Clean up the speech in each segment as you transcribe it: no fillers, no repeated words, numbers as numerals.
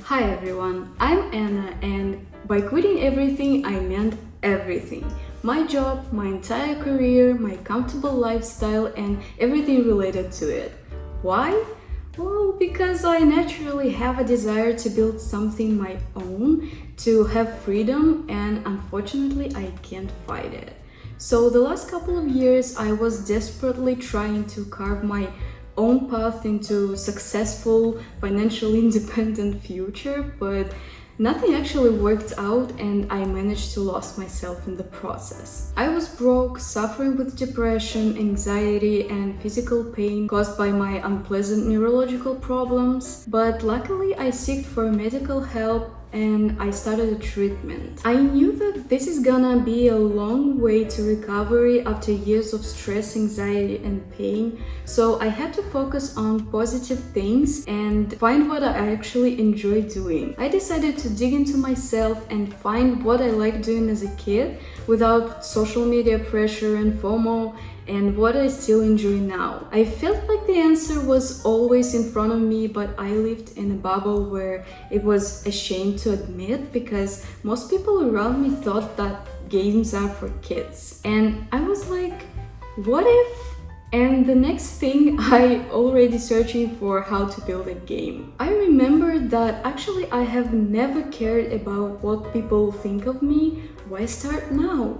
Hi everyone, I'm Anna, and by quitting everything, I meant everything. My job, my entire career, my comfortable lifestyle, and everything related to it. Why? Well, because I naturally have a desire to build something my own, to have freedom, and unfortunately, I can't fight it. So, the last couple of years, I was desperately trying to carve my own path into successful, financially independent future, but nothing actually worked out and I managed to lose myself in the process. I was broke, suffering with depression, anxiety, and physical pain caused by my unpleasant neurological problems, but luckily I sought for medical help and I started a treatment. I knew that this is gonna be a long way to recovery after years of stress, anxiety, and pain, so I had to focus on positive things and find what I actually enjoy doing. I decided to dig into myself and find what I liked doing as a kid without social media pressure and FOMO, and what I still enjoy now. I felt like the answer was always in front of me, but I lived in a bubble where it was a shame to admit because most people around me thought that games are for kids. And I was like, what if? And the next thing, I already searching for how to build a game. I remembered that actually I have never cared about what people think of me. Why start now?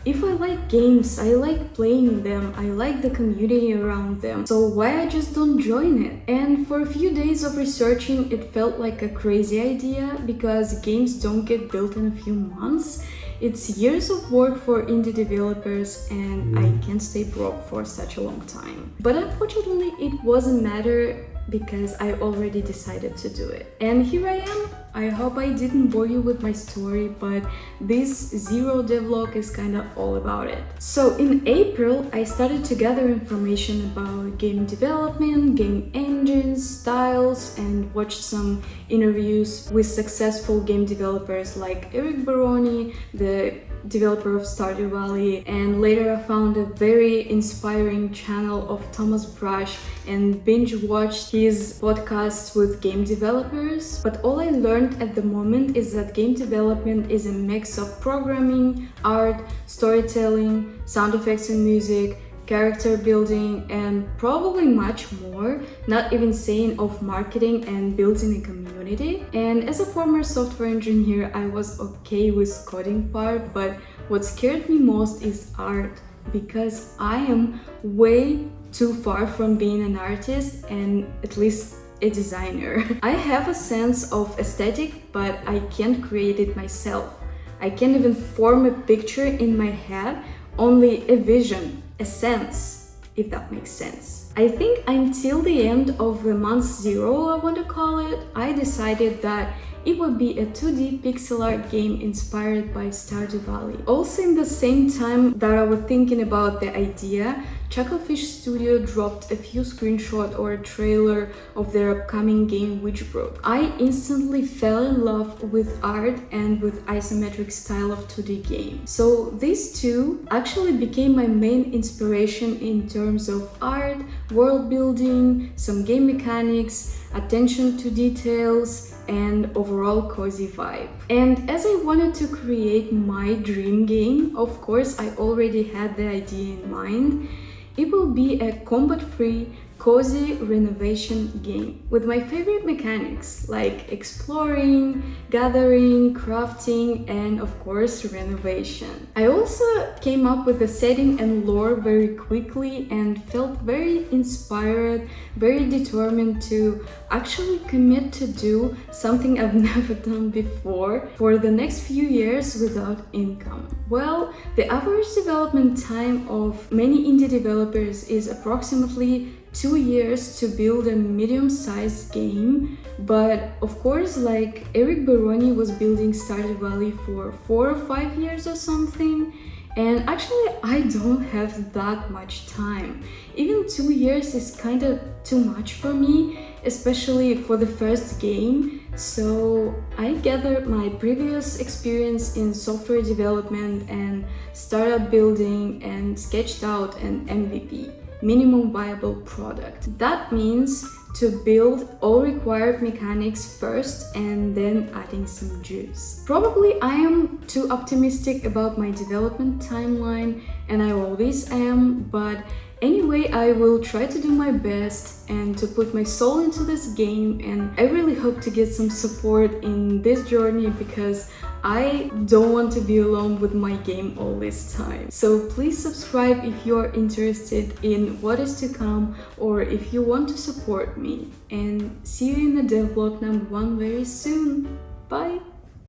If I like games, I like playing them, I like the community around them, so why I just don't join it? And for a few days of researching, it felt like a crazy idea because games don't get built in a few months. It's years of work for indie developers and I can't stay broke for such a long time. But unfortunately, it wasn't matter because I already decided to do it. And here I am. I hope I didn't bore you with my story, but this zero devlog is kinda all about it. So in April, I started to gather information about game development, game engines, styles, and watched some interviews with successful game developers like Eric Baroni, the developer of Stardew Valley, and later I found a very inspiring channel of Thomas Brush and binge watched his podcasts with game developers. But all I learned at the moment is that game development is a mix of programming, art, storytelling, sound effects and music, character building, and probably much more, not even saying of marketing and building a community. And as a former software engineer, I was okay with coding part, but what scared me most is art, because I am way too far from being an artist and at least a designer. I have a sense of aesthetic, but I can't create it myself. I can't even form a picture in my head, only a vision, a sense, if that makes sense. I think until the end of the month 0, I want to call it, I decided that it would be a 2D pixel art game inspired by Stardew Valley. Also in the same time that I was thinking about the idea, Chucklefish Studio dropped a few screenshots or a trailer of their upcoming game Witchbrook. I instantly fell in love with art and with isometric style of 2D game. So these two actually became my main inspiration in terms of art, world building, some game mechanics, attention to details, and overall cozy vibe. And as I wanted to create my dream game, of course I already had the idea in mind. It will be a combat-free, cozy renovation game with my favorite mechanics like exploring, gathering, crafting, and of course renovation. I also came up with the setting and lore very quickly and felt very inspired, very determined to actually commit to do something I've never done before for the next few years without income. Well, the average development time of many indie developers is approximately 2 years to build a medium-sized game, but of course, like Eric Baroni was building Stardew Valley for 4 or 5 years or something, and actually I don't have that much time. Even 2 years is kind of too much for me, especially for the first game. So I gathered my previous experience in software development and startup building and sketched out an MVP. Minimum viable product. That means to build all required mechanics first and then adding some juice. Probably I am too optimistic about my development timeline, and I always am, but anyway, I will try to do my best and to put my soul into this game, and I really hope to get some support in this journey because I don't want to be alone with my game all this time. So please subscribe if you are interested in what is to come or if you want to support me. And see you in the devlog number 1 very soon. Bye!